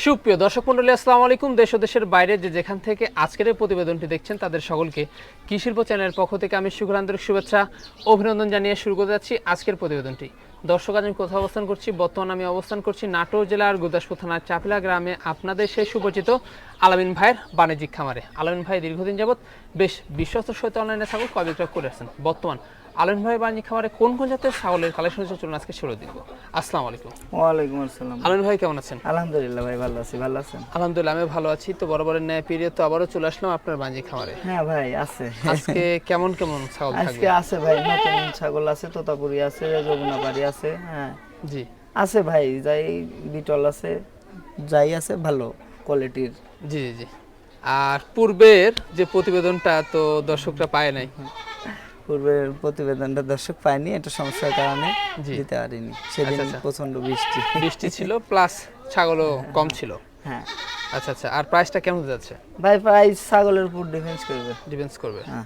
সুপ্রিয় দর্শক মণ্ডলী, আসসালামু আলাইকুম। দেশ ও দেশের বাইরে যে যেখান থেকে আজকের এই প্রতিবেদনটি দেখছেন তাদের সকলকে কৃষিল্প চ্যানেলের পক্ষ থেকে আমি শুভ আন্তরিক শুভেচ্ছা অভিনন্দন জানিয়ে শুরু করতে যাচ্ছি আজকের প্রতিবেদনটি। দর্শক, আজ আমি কোথাও অবস্থান করছি? বর্তমানে আমি অবস্থান করছি নাটোর জেলার গুরদাসপুর থানার চাপিলা গ্রামে আপনাদের সেই সুপরিচিত আলামিন ভাইয়ের বাণিজ্যিক খামারে। আলামিন ভাই দীর্ঘদিন যাবৎ বেশ বিশ্বস্ত সহিত অনলাইনে ছাগল ক্রয় বিক্রয় করে আসছেন। বর্তমান আলামিন ভাই বাণিজ্যিক খামারে কোন কোন জাতের ছাগলের কালেকশন হচ্ছে চলুন আজকে শুরু দিব। আসসালামু আলাইকুম। ওয়ালাইকুম আসসালাম। আলামিন ভাই কেমন আছেন? আলহামদুলিল্লাহ ভাই, ভালো আছি। ভালো আছেন? আলহামদুলিল্লাহ আমি ভালো আছি। তো বরাবরের ন্যায় পেরিয়ে তো আবারও চলে আসলাম আপনার বাণিজ্যিক খামারে। হ্যাঁ ভাই, আছে। আজকে কেমন কেমন ছাগল থাকবে? আজকে আছে ভাই, নতুন ছাগল আছে, তোতাপুরি আছে, যমুনাপাড়ি আছে। হ্যাঁ জি আছে ভাই, যাই বিটল আছে, যাই আছে ভালো কোয়ালিটির। জি জি জি। আর পূর্বের যে প্রতিবেদনটা তো দর্শকরা পায় নাই। পূর্বের প্রতিবেদনটা দর্শক পায়নি, এটা সমস্যার কারণে জি। দিতে পারিনি। সেদিন প্রচন্ড বৃষ্টি বৃষ্টি ছিল, প্লাস ছাগলও কম ছিল। হ্যাঁ আচ্ছা আচ্ছা। আর প্রাইসটা কেমন যাচ্ছে? ভাই, প্রাইস ছাগলের উপর ডিফেন্স করবে। ডিফেন্স করবে, হ্যাঁ।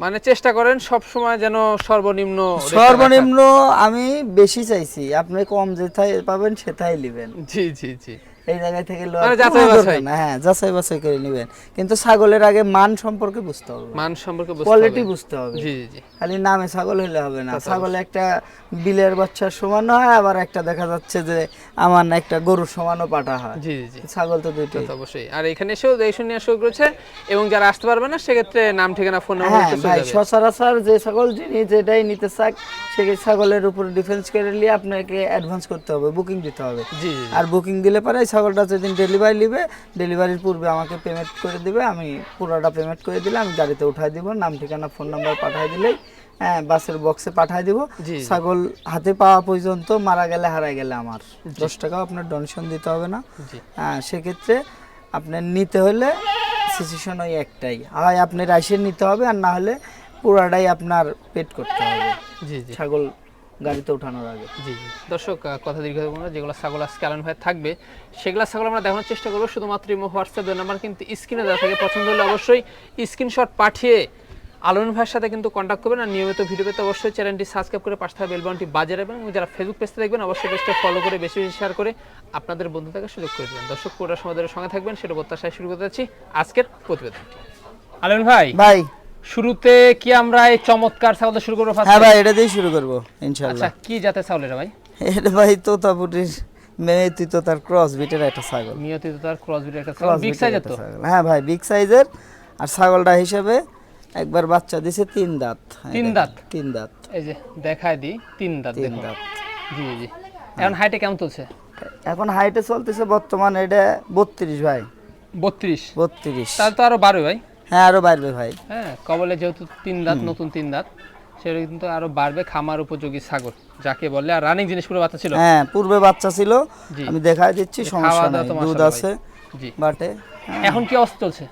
মানে চেষ্টা করেন সব সময় যেন সর্বনিম্ন সর্বনিম্ন আমি বেশি চাইছি, আপনি কম যেটাই পাবেন সেটাই নেবেন। জি জি জি। এই জায়গায় থেকে মানে যাচাই বাছাই। হ্যাঁ, যাচাই বাছাই করে নেবেন, কিন্তু ছাগলের আগে মান সম্পর্কে বুঝতে হবে, মান সম্পর্কে বুঝতে হবে, কোয়ালিটি বুঝতে হবে। জি জি জি। খালি নামে ছাগল হলে হবে না। ছাগল একটা বিলের বাচ্চার সমান হয়, আবার একটা দেখা যাচ্ছে যে আমার না একটা গরুর সমানও পাঠা হয়। জি জি জি। ছাগল তো দুইটাই। অবশ্যই। আর এখানে এসেও এই শুনে শুরু করেছে, এবং যারা আসতে পারবে না সেক্ষেত্রে নাম ঠিকানা ফোন নাম্বার হ্যাঁ ভাই, সচরাচর যে ছাগল যিনি যেটাই নিতে চাক সেই ছাগলের উপর ডিফেন্স করে নিয়ে আপনাকে অ্যাডভান্স করতে হবে, বুকিং দিতে হবে। জি জি। আর বুকিং দিলে পরে এই ছাগলটা যেদিন ডেলিভারি নেবে, ডেলিভারির পূর্বে আমাকে পেমেন্ট করে দিবে, আমি পুরোটা পেমেন্ট করে দিলে আমি গাড়িতে উঠাই দিব, নাম ঠিকানা ফোন নাম্বার পাঠিয়ে দিলেই হ্যাঁ বাসের বক্সে পাঠিয়ে দিব। ছাগল হাতে পাওয়া পর্যন্ত, মারা গেলে হারাই গেলে আমার 10 টাকাও আপনার ডোনেশন দিতে হবে না। হ্যাঁ, সেক্ষেত্রে আপনার নিতে হলে সিচুয়েশন ওই একটাই, হয় আপনি রাইসের নিতে হবে, আর না হলে পুরাটাই আপনার পেড করতে হবে। জি জি। ছাগল গাড়িতে ওঠানোর আগে। জি জি। দর্শক, কথা দীর্ঘ করব না, যেগুলো ছাগল আজকে আলামিন ভাই থাকবে সেগুলো ছাগল আমরা দেখানোর চেষ্টা করবো। শুধুমাত্র ইমো হোয়াটসঅ্যাপ নাম্বার কিন্তু স্ক্রিনে দেওয়া থাকে, পছন্দ হলে অবশ্যই স্ক্রিনশট পাঠিয়ে আলামিন ভাইয়ের সাথে কিন্তু কন্ট্যাক্ট করবেন। আর নিয়মিত ভিডিও পেতে অবশ্যই চ্যানেলটি সাবস্ক্রাইব করে পাশে থাকা বেল বাটনটি বাজিয়ে রাখবেন, এবং যারা ফেসবুক পেজে দেখবেন অবশ্যই পেজটা ফলো করে বেশি বেশি শেয়ার করে আপনাদের বন্ধু থাকার সুযোগ করে দেবেন। দর্শক, পুরো সময় ধরে সঙ্গে থাকবেন, সেটা প্রত্যাশায় শুরু করতে যাচ্ছি আজকের প্রতিবেদনটি। আলামিন ভাই, শুরুতে কি আমরা এই চমৎকার ছাগল শুরু করবো? হ্যাঁ ভাই, এটা দিয়ে শুরু করব ইনশাআল্লাহ। আচ্ছা, কি জাতের ছাগল এটা ভাই? এটা ভাই তোতাপুরির মেয়েতি তোতার ক্রস বিটের একটা ছাগল। মেয়েতি তোতার ক্রস বিটের একটা ছাগল, বিগ সাইজের তো? হ্যাঁ ভাই, বিগ সাইজের। আর ছাগলটা হিসেবে একবার বাচ্চা দিছে 3 দাঁত। 3 দাঁত? 3 দাঁত, এই যে দেখায় দি 3 দাঁত। 3 দাঁত। জি জি। এখন হাইটে কেমন চলছে? এখন হাইটে চলতেছে বর্তমানে এটা 32 ভাই। 32? তাহলে তো আরো বাড়বে ভাই। হ্যাঁ, আরো বাড়বে ভাই। হ্যাঁ, কবলে যেহেতু 3 দাঁত, নতুন 3 দাঁত, সেটা কিন্তু আরো বাড়বে। খামার উপযোগী ছাগল যাকে বলে। আর রানিং জিনিস পুরো বাচ্চা ছিল? হ্যাঁ, পূর্বে বাচ্চা ছিল, আমি দেখাই দিচ্ছি, সমস্যা নাই, দুধ আছে। জি। বাটে। এখন কি অবস্থা চলছে?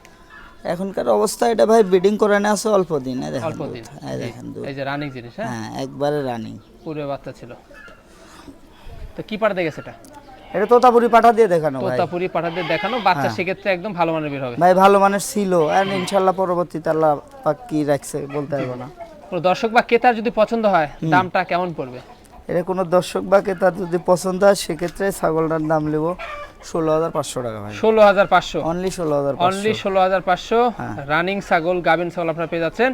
এখনকার অবস্থা এটা ভাই ব্রিডিং করে না আছে অল্প দিন। অল্প দিন। এই দেখেন দুধ, এই যে রানিং জিনিস। হ্যাঁ একবারে রানিং, পুরো বাচ্চা ছিল। তো কি পাঠাতে গেছে এটা? এটা তোতাপুরি পাঠা দিয়ে দেখানো ভাই। তোতাপুরি পাঠা দিয়ে দেখানো বাচ্চা, সেক্ষেত্রে একদম ভালো মানের বের হবে ভাই, ভালো মানের ছিল, আর ইনশাআল্লাহ পরবর্তীতে আল্লাহ পাক কি রাখছে বলতে পারবো না। কোনো দর্শক বা ক্রেতার যদি পছন্দ হয় দামটা কেমন পড়বে? এটা কোনো দর্শক বা ক্রেতা যদি পছন্দ হয় সেক্ষেত্রে ছাগলটার দাম নেব 16,500 টাকা ভাই। 16,500? অনলি 16,500। অনলি 16,500। রানিং ছাগল, গাভিন ছাগল আপনারা পেয়ে যাচ্ছেন।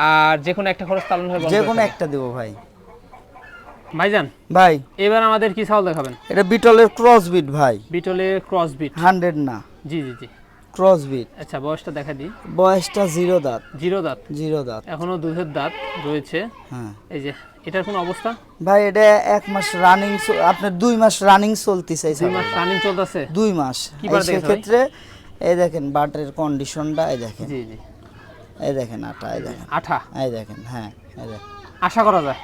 আর যে কোনো একটা খরচ চালানো হবে, যে কোনো একটা দেব ভাই। ভাইজান ভাই, এবার আমাদের কি ছাগল দেখাবেন? এটা বিটলের ক্রস বিট ভাই। বিটলের ক্রস বিট? 100 না। জি জি জি। Cross beat. আচ্ছা, বয়সটা দেখা দিই। বয়সটা 0 দাঁত। 0 দাঁত? 0 দাঁত, এখনো দুধের দাঁত রয়েছে। হ্যাঁ। এই যে এটার কোন অবস্থা? ভাই, এটা 1 মাস রানিং, আপনার 2 মাস রানিং চলতেছে। 2 মাস রানিং চলতেছে? 2 মাস। এই ক্ষেত্রে এই দেখেন বাটের কন্ডিশনটা, এই দেখেন। জি জি। এই দেখেন আটা, এই দেখেন আঠা, এই দেখেন। হ্যাঁ, এই দেখেন, আশা করা যায়।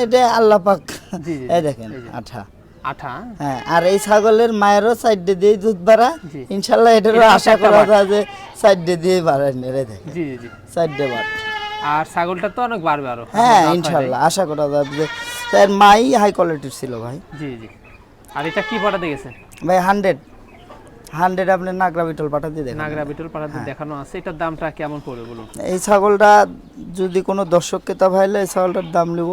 এটা আল্লাহ পাক। জি জি। এই দেখেন আঠা, আঠা। হ্যাঁ। আর এই ছাগলের মায়েরও সাইডে দিয়ে দুধ বাড়া, ইনশাআল্লাহ এটারও আশা করা যায় যে সাইডে দিয়ে বাড়ান। এই দেখেন, জি জি, সাইডে বাড়। আর ছাগলটা তো অনেক বাড়বে আরো। হ্যাঁ, ইনশাআল্লাহ আশা করা যায় যে তার মাই হাই কোয়ালিটির ছিল ভাই। জি জি। আর এটা কি পাঠাতে গেছে ভাই? 100 আপনি নাগরা বিটল পাঠা দিয়ে দেখেন। নাগরা বিটল পাঠা দিয়ে দেখানো আছে। এটার দামটা কেমন পড়বে বলুন? এই ছাগলটা যদি কোনো দর্শক ক্রেতা ভাইলে এই ছাগলটার দাম নেব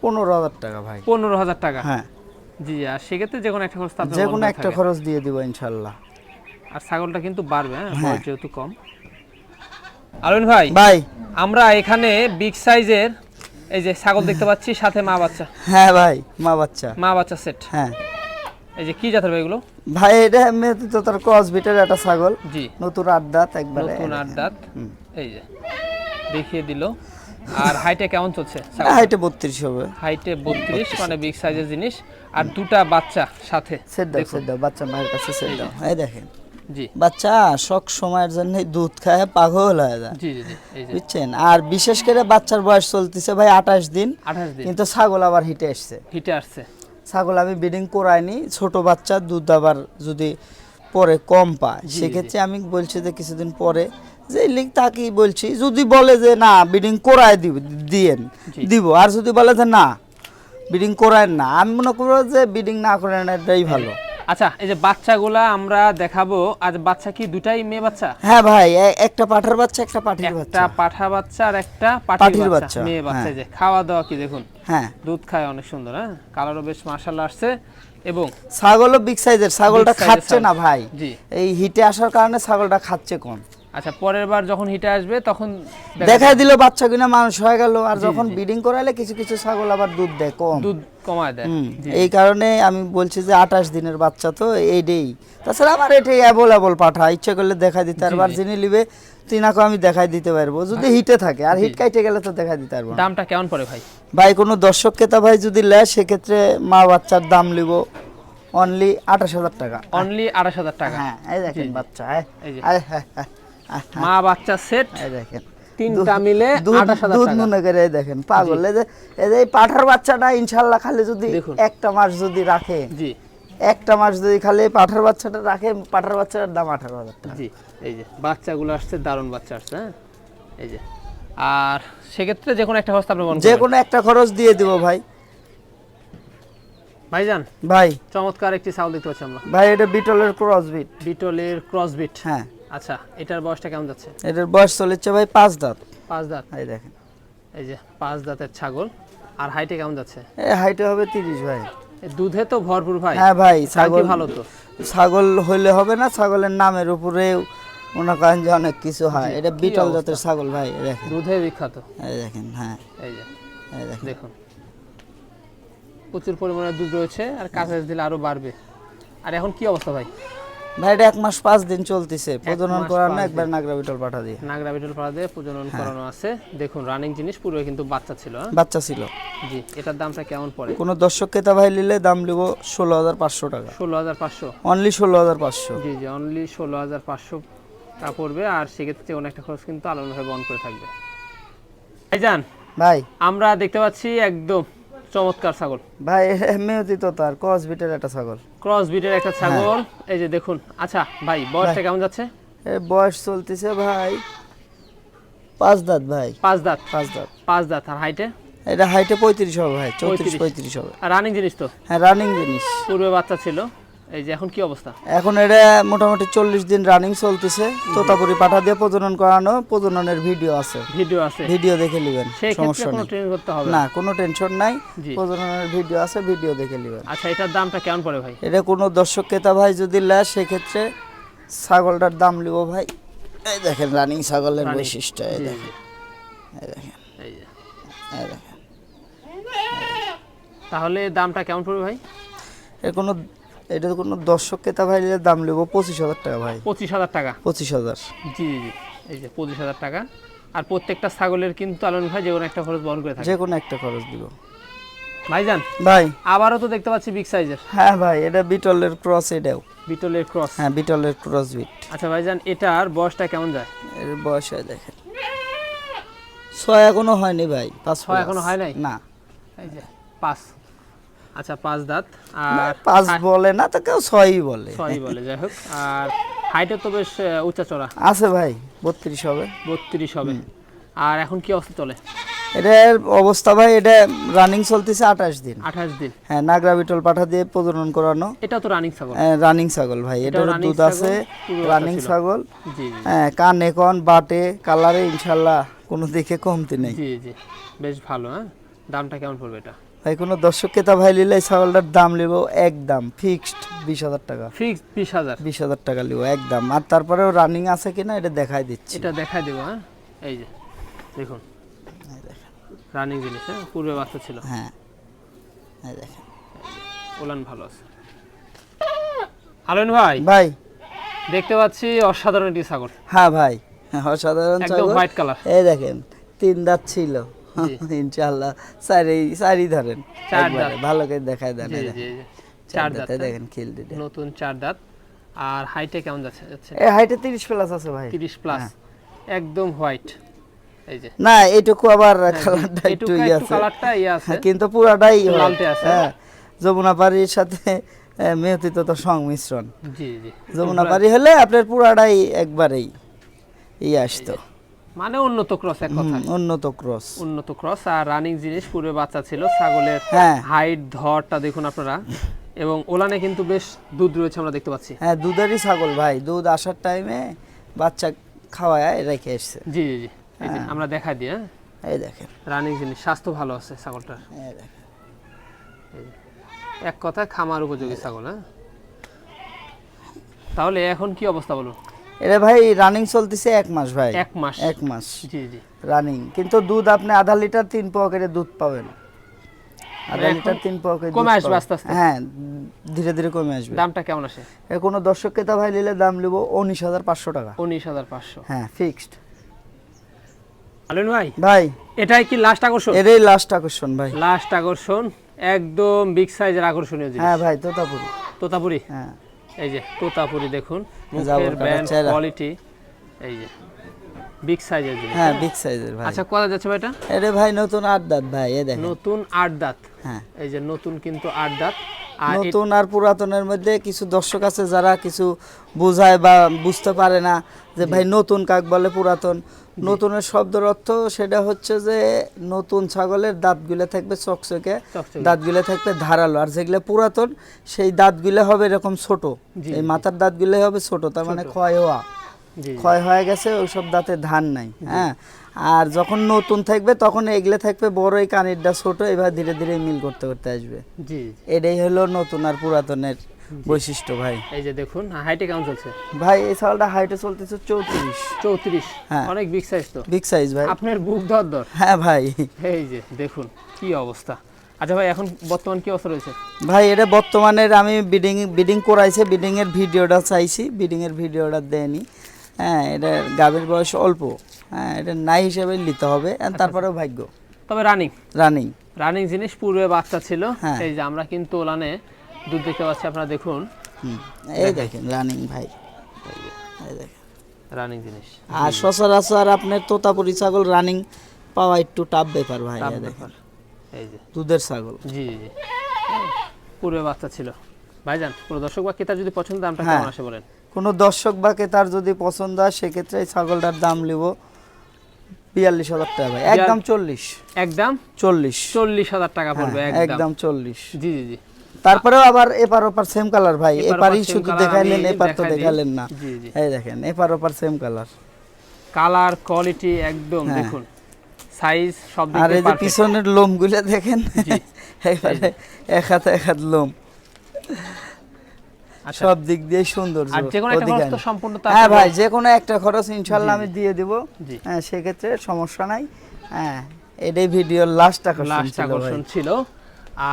15,000 টাকা ভাই। 15,000 টাকা? হ্যাঁ। জি, আর সেক্ষেত্রে যে কোনো একটা খরচ তো আপনার যে বহন কোনো করে একটা থাকেন। খরচ দিয়ে দিব ইনশাল্লাহ। আর ছাগলটা কিন্তু বাড়বে, হ্যাঁ, হ্যাঁ। বয়স যেহেতু কম। আলমিন ভাই, ভাই আমরা এখানে বিগ সাইজের এই যে ছাগল দেখতে পাচ্ছি, সাথে মা বাচ্চা, হ্যাঁ ভাই, মা বাচ্চা সেট। হ্যাঁ এই যে কি জাতের ভাই এগুলো? ভাই, এটা এমনিতে তো তার ক্রস বিটের একটা ছাগল, জি, নতুন 8 দাঁত একবারে। নতুন 8 দাঁত। এই যে দেখিয়ে দিল। আর হাইটে কেমন চলছে? হাইটে 32 হবে। হাইটে 32, মানে বিগ সাইজের জিনিস। আর দুটা বাচ্চা সাথে। সেট দাও বাচ্চা মায়ের কাছে সেট দাও। এই দেখেন, জি বাচ্চা সব সময়ের জন্য দুধ খায় পাগল হয়ে যায়, জি জি জি, এই যে বুঝছেন। আর বিশেষ করে বাচ্চার বয়স চলতেছে ভাই 28 দিন, 28 দিন কিন্তু ছাগল আবার হিটে আসছে। হিটে আসছে। ছাগল আমি ব্রিডিং করাইনি, ছোট বাচ্চা দুধ আবার যদি পরে কম পায় জি, সেক্ষেত্রে আমি বলছি যে কিছুদিন পরে যে লিগ তাকেই বলছি, যদি বলে যে না ব্রিডিং করায় দিব, আর যদি বলে যে না ব্রিডিং করায় না, আমি মনে করবো যে ব্রিডিং না করেন এটাই ভালো। আচ্ছা, এই যে বাচ্চাগুলা আমরা দেখাবো, আজ বাচ্চা কি দুটাই মেয়ে বাচ্চা? হ্যাঁ ভাই, একটা পাঠার বাচ্চা, একটা পাঠির একটা বাচ্চা। পাঠা বাচ্চা আর একটা পাঠির পাঠির বাচ্চা, বাচ্চা, মেয়ে বাচ্চা। হ্যাঁ। এই যে খাওয়া দাওয়া কি দেখুন, হ্যাঁ, দুধ খায় অনেক সুন্দর, হ্যাঁ, কালারও বেশ মাশাআল্লাহ আসছে। এবং ছাগলও বিগ সাইজের, ছাগলটা Big size এর খাচ্ছে ছাগল। না ভাই, জি। এই হিটে আসার কারণে ছাগলটা খাচ্ছে কম। আচ্ছা, পরের বার যখন হিটে আসবে তখন দেখাই দিল বাচ্চা কিনা মানুষ হয়ে গেল। আর জি, যখন জি। ব্রিডিং করাইলে কিছু কিছু ছাগল আবার দুধ দেয় কম। দুধ কমায় দেয়। জি, এই কারণে আমি বলছি যে 28 দিনের বাচ্চা তো এইটাই। তাছাড়া আমার এটাই অ্যাভেলেবল পাঠা, ইচ্ছা করলে দেখাই দিতে পারবো। আর জি। যিনি নিবে তিনাকে আমি দেখাই দিতে পারবো যদি হিটে থাকে, আর হিট কাইটে গেলে তো দেখাই দিতে পারবো না। দামটা কেমন পড়ে ভাই? ভাই কোনো দর্শক ক্রেতা ভাই যদি নেয় সেক্ষেত্রে মা বাচ্চার দাম নিব অনলি 28,000 টাকা। অনলি 28,000 টাকা। হ্যাঁ, এই দেখেন বাচ্চা, এই যে হ্যাঁ, মা বাচ্চা সেট এই দেখেন তিনটা মিলে 28,000 দুধ টাকা। মনে করে এই দেখেন পাগল। এই যে এই পাঠার বাচ্চাটা ইনশাল্লাহ খালি যদি দেখুন। একটা মাস যদি রাখে, জি একটা মাস যদি খালি পাঠার বাচ্চাটা রাখে, পাঠার বাচ্চাটার দাম 18,000 টাকা। জি, এই যে বাচ্চাগুলো আসছে, দারুণ বাচ্চা আসছে, হ্যাঁ, এই যে। আর সেক্ষেত্রে যে কোনো একটা খরচ আপনি বহন যে করবেন। কোনো একটা খরচ দিয়ে দিব ভাই। ভাইজান, ভাই চমৎকার একটি ছাগল দেখতে পাচ্ছি আমরা, ভাই এটা বিটলের ক্রস বিট। বিটলের ক্রসবিট। হ্যাঁ, আচ্ছা, এটার বয়সটা কেমন যাচ্ছে? এটার বয়স চলেছে ভাই 5 দাঁত। 5 দাঁত। এই দেখেন, এই যে 5 দাঁতের ছাগল। আর হাইটে কেমন যাচ্ছে? এই হাইটে হবে 30 ভাই। এ দুধে তো ভরপুর ভাই। হ্যাঁ ভাই, ছাগল ছাগল ভালো তো। ছাগল হইলে হবে না, ছাগলের নামের উপরে মনে করেন যে অনেক কিছু হয়। এটা কি বিটল অবস্থা? জাতের ছাগল ভাই, এই দেখেন, দুধে বিখ্যাত। এই দেখেন, হ্যাঁ, এই যে এই দেখেন। দেখুন, প্রচুর পরিমাণে দুধ রয়েছে, আর কাছে দিলে আরো বাড়বে। আর এখন কি অবস্থা ভাই? ভাই এটা 1 মাস 5 দিন চলতেছে, প্রজনন মাস করানো 5 একবার দিন। নাগরা বিটল পাঠা দিয়ে। নাগরা বিটল পাড়া দিয়ে প্রজনন করানো আছে। দেখুন, রানিং জিনিস, পূর্বে কিন্তু বাচ্চা ছিল, হ্যাঁ? বাচ্চা ছিল। জি, এটার দামটা কেমন পড়ে? কোনো দর্শক ক্রেতা ভাই নিলে দাম নিব 16,500 টাকা। 16,500। অনলি 16,500। জি জি, অনলি 16,500 টাকা পড়বে। আর সেক্ষেত্রে কোনো একটা খরচ কিন্তু আলাদাভাবে বহন করে থাকবে। ভাইজান, ভাই আমরা দেখতে পাচ্ছি একদম চমৎকার ছাগল, ভাই মেয়তি তো তার ক্রস বিটের একটা ছাগল, ক্রস বিটের একটা ছাগল। এই যে দেখুন। আচ্ছা ভাই, বয়সটা কেমন যাচ্ছে? এর বয়স চলতেছে ভাই 5 দাঁত ভাই। 5 দাঁত। 5 দাঁত। 5 দাঁত। আর হাইটে? এটা হাইটে 35 হবে ভাই, 34-35 হবে। আর রানিং জিনিস তো? হ্যাঁ, রানিং জিনিস। পূর্বে বাচ্চা ছিল। এই যে এখন কি অবস্থা? এখন এটা মোটামুটি 40 দিন রানিং চলতেছে। তোতাপুরি পাঠা দিয়ে প্রজনন করানো, প্রজননের ভিডিও আছে, ভিডিও আছে, ভিডিও দেখে নেবেন, সেই ক্ষেত্রে সমস্যা কোনো নেই। ট্রেন করতে হবে না, কোনো টেনশন নাই, জি। প্রজননের ভিডিও আছে, ভিডিও দেখে নেবেন। আচ্ছা, এটার দামটা কেমন পড়ে ভাই? এটা কোনো দর্শক ক্রেতা ভাই যদি নেয় সেক্ষেত্রে ছাগলটার দাম নিব ভাই। এই দেখেন রানিং ছাগলের Running, বৈশিষ্ট্য, এই জি, দেখেন, জি, এই দেখেন, এই যে। এই দেখেন। তাহলে দামটা কেমন পড়বে ভাই? এটা কোনো দর্শক ক্রেতা ভাই নিলে দাম নিব 25,000 টাকা ভাই। 25,000 টাকা। 25,000। জি জি জি, এই যে 25,000 টাকা। আর প্রত্যেকটা ছাগলের কিন্তু আলম ভাই যে কোনো একটা খরচ বহন করে থাকে। যে কোনো একটা খরচ দিব ভাইজান, ভাই। আবারও তো দেখতে পাচ্ছি বিগ সাইজের হ্যাঁ ভাই, এটা বিটলের ক্রস, এটাও। বিটলের ক্রস। হ্যাঁ, বিটলের ক্রস বিট। আচ্ছা ভাইজান, এটার বয়সটা কেমন যায়? এর বয়স হয় দেখেন 6 এখনো হয়নি ভাই, 5 ছয় এখনো হয় নাই? না, এই যে 5। আচ্ছা, 5 দাঁত। আর 5 বলে না তো, কেউ 6ই বলে। 6ই বলে, যাই হোক। আর হাইটে তো বেশ উঁচা চড়া, আছে ভাই, 32 হবে। 32 হবে। আর এখন কি অবস্থা চলে? এটার অবস্থা ভাই, এটা রানিং চলতেছে 28 দিন। 28 দিন। হ্যাঁ, নাগরা বিটল পাঠা দিয়ে প্রজনন করানো, এটা তো রানিং ছাগল। রানিং ছাগল ভাই। এটার running দুধ আছে, ছাগল, পুরো রানিং বাচ্চা ছিল। ছাগল। জি জি হ্যাঁ, কানে কন বাটে কালারে ইনশাল্লাহ কোনো দিকে কমতি নেই। জি জি, বেশ ভালো। হ্যাঁ, দামটা কেমন পড়বে এটা? ভাই কোনো দর্শক ক্রেতা ভাই নিলে এই ছাগলটার দাম নিব একদম ফিক্সড 20,000 টাকা। ফিক্সড 20,000। 20,000 টাকা নিব একদম। আর তারপরেও রানিং আছে কিনা এটা দেখাই দিচ্ছি। এটা দেখাই দেবো। হ্যাঁ, এই যে দেখুন রানিং জিনিস, হ্যাঁ পূর্বে বাচ্চা ছিল। হ্যাঁ এই দেখেন ওলান ভালো আছে। আলোন ভাই ভাই দেখতে পাচ্ছি অসাধারণ একটি ছাগল। হ্যাঁ ভাই অসাধারণ একদম ছাগল। White colour. এই দেখেন 3 দাঁত ছিল জি। ইনশাআল্লাহ চারি ধরেন 4 একবারে দাঁত। ভালো করে দেখায় দেন। জি এই জি দেখেন জি। 4 4 দাঁত, দাঁতে দেখেন খিল দিতে। নতুন 4 দাঁত। আর হাইটে কেমন যাচ্ছে? এই হাইটে 30 প্লাস আছে ভাই। 30 প্লাস, একদম হোয়াইট। এই যে না এইটুকু আবার কালারটা একটু ইয়ে আছে, কালারটা ইয়ে আছে, হ্যাঁ, কিন্তু পুরাটাই একটু হয়। লালটে আছে। হ্যাঁ যমুনা পাড়ির সাথে মেহতিত তো সংমিশ্রণ। জি জি। যমুনা পাড়ি হলে আপনার পুরাটাই একবারেই ইয়ে আসতো, মানে উন্নত ক্রস এক কথা। উন্নত ক্রস। উন্নত ক্রস আর রানিং জিনিস পূর্বে বাচ্চা ছিল। ছাগলের হ্যাঁ হাইট ধরটা দেখুন আপনারা, এবং ওলানে কিন্তু বেশ দুধ রয়েছে আমরা দেখতে পাচ্ছি। হ্যাঁ দুধেরই ছাগল ভাই, দুধ আসার টাইমে বাচ্চা খাওয়ায় রেখে এসছে। জি জি জি। এই যে আমরা দেখাই দিই। হ্যাঁ এই দেখেন রানিং জিনিস, স্বাস্থ্য ভালো আছে ছাগলটার। এই দেখেন এক কথায় খামার উপযোগী ছাগল। হ্যাঁ তাহলে এখন কি অবস্থা বলুন? এটা ভাই রানিং চলতেছে 1 মাস ভাই। 1 মাস। 1 মাস জি জি। রানিং, কিন্তু দুধ আপনি আধা লিটার 3 পোয়া করে দুধ পাবেন। আধা এখন লিটার 3 পোয়া করে দুধ কমে আসবে পাবেন। আস্তে আস্তে। হ্যাঁ ধীরে ধীরে কমে আসবে। দামটা কেমন আসে? এর কোনো দর্শক ক্রেতা ভাই নিলে দাম নেব 19,500 টাকা। 19,500। হ্যাঁ ফিক্সড। আলুন ভাই ভাই এটাই কি লাস্ট আকর্ষণ? এরই লাস্ট আকর্ষণ ভাই। লাস্ট আকর্ষণ, একদম বিগ সাইজের আকর্ষণীয় জিনিস। হ্যাঁ ভাই তোতাপুরি। তোতাপুরি। হ্যাঁ এই যে তোতাপুরি দেখুন, যাবো মুখের কাটা ব্যান্ড চেহারা। কোয়ালিটি। এই যে বিগ সাইজের জিনিস। হ্যাঁ বিগ সাইজের ভাই। আচ্ছা কত যাচ্ছে ভাই এটা? এটা ভাই নতুন 8 দাঁত ভাই, এই দেখেন নতুন 8 দাঁত। হ্যাঁ এই যে নতুন কিন্তু 8 দাঁত। আর নতুন আর পুরাতনের মধ্যে কিছু দর্শক আছে যারা কিছু বোঝায় বা বুঝতে পারে না যে ভাই নতুন কাক বলে পুরাতন। নতুনের শব্দের অর্থ সেটা হচ্ছে যে নতুন ছাগলের দাঁতগুলো থাকবে চকচকে, চকচকে। দাঁতগুলো থাকবে ধারালো। আর যেগুলো পুরাতন সেই দাঁতগুলো হবে এরকম ছোট, জি, এই জি। মাথার দাঁতগুলো হবে ছোট, তার মানে ক্ষয় হওয়া, জি জি। ক্ষয় হয়ে গেছে, ওইসব দাঁতে ধান নাই। হ্যাঁ আর যখন নতুন থাকবে তখন এগুলো থাকবে বড়, এই কানেরটা ছোট, এবার ধীরে ধীরে মিল করতে করতে আসবে। জি জি। এটাই হলো নতুন আর পুরাতনের বৈশিষ্ট্য ভাই। এই যে দেখুন হাইটে কেমন চলছে? ভাই এই ছাগলটা হাইটে চলতেছে 34। 34। হ্যাঁ। অনেক বিগ সাইজ তো। বিগ সাইজ ভাই। আপনার বুক দর। হ্যাঁ ভাই। এই যে দেখুন কি অবস্থা। আচ্ছা ভাই এখন বর্তমান কি অবস্থা রয়েছে? ভাই এটা বর্তমানের আমি বিডিং করাইছে, বিডিং এর ভিডিওটা চাইছি, বিডিং এর ভিডিওটা দেয়নি। হ্যাঁ এটা গাভীর বয়স অল্প, হ্যাঁ এটা নাই হিসেবে নিতে হবে, আর তারপরেও ভাগ্য। তবে রানিং রানিং রানিং জিনিস পূর্বে বাচ্চা ছিল। হ্যাঁ। এই যে আমরা কিন্তু ওলানে দুধ দেখতে পাচ্ছি, আপনারা দেখুন এই দেখেন রানিং ভাই, এই দেখেন রানিং জিনিস। আর সচরাচর আপনার তোতাপুরি ছাগল রানিং পাওয়া একটু টাফ ব্যাপার ভাই। তার এই দেখেন ব্যাপার। এই যে দুধের ছাগল। জি জি জি। পূর্বে বাচ্চা ছিল। ভাইজান কোনো দর্শক বা ক্রেতার যদি পছন্দ দামটা হ্যাঁ। কেমন আসে বলেন? কোনো দর্শক বা ক্রেতার যদি পছন্দ হয় সেক্ষেত্রে এই ছাগলটার দাম নিব 42,000 টাকা ভাই, একদম 40। একদম 40,000 টাকা পড়বে হ্যাঁ, একদম। একদম 40। জি জি জি। তারপরেও আবার এপার ওপার সেম কালার ভাই, এপার এপারই ওপার same শুধু colour দেখাইলেন, আমি এপার তো দেখাই দিই। দেখালেন না। জি জি। এই দেখেন এপার ওপার সেম কালার। কালার কোয়ালিটি একদম হ্যাঁ। দেখুন, সাইজ সব দিক আর দিয়ে এই যে perfect। পিছনের লোমগুলো দেখেন, জি। এবারে এক হাত লোম, আচ্ছা। সব দিক দিয়ে সুন্দর। আর যে কোনো একটা খরচ তো সম্পূর্ণ তার হ্যাঁ সাথে- ভাই যে কোনো একটা খরচ ইনশাল্লাহ আমি দিয়ে দিব। জি। হ্যাঁ সেক্ষেত্রে সমস্যা নাই। হ্যাঁ এটাই ভিডিওর লাস্ট আকর্ষণ লাস্ট ছিল ভাই। আকর্ষণ ছিল।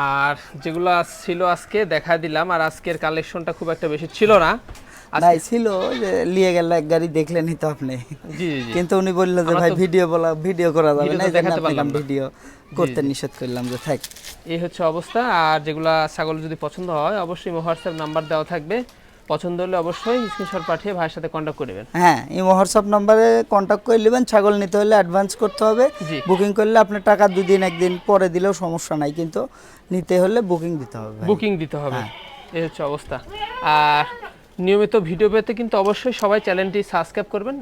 আর যেগুলো ছিল আজকে দেখা দিলাম, আর আজকের কালেকশনটা খুব একটা বেশি ছিল না। ভাই ছিল যে নিয়ে গেল এক গাড়ি, দেখলেনই তো আপনি। জি জি জি। কিন্তু উনি বললো যে আমরা ভাই তো ভিডিও করা যাবে ভিডিও না, তো এই জন্য দেখাতে আপনাকে পারলাম আমি না। ভিডিও করতে নিষেধ করলাম যে থাক। এই হচ্ছে অবস্থা। আর যেগুলা ছাগল যদি পছন্দ হয় অবশ্যই হোয়াটসঅ্যাপ নাম্বার দেওয়া থাকবে, পছন্দ হলে অবশ্যই স্ক্রিনশট পাঠিয়ে ভাইয়ের সাথে কন্ট্যাক্ট করবেন। হ্যাঁ এই হোয়াটসঅ্যাপ নাম্বারে কন্ট্যাক্ট করে নেবেন। ছাগল নিতে হলে অ্যাডভান্স করতে হবে। জি। বুকিং করলে আপনার টাকা 2 দিন 1 দিন পরে দিলেও সমস্যা নাই, কিন্তু নিতে হলে বুকিং দিতে হবে ভাই। বুকিং দিতে হবে। হ্যাঁ। এই হচ্ছে অবস্থা। আর নিয়মিত ভিডিও পেতে কিন্তু অবশ্যই সবাই চ্যানেলটি সাবস্ক্রাইব করবেন।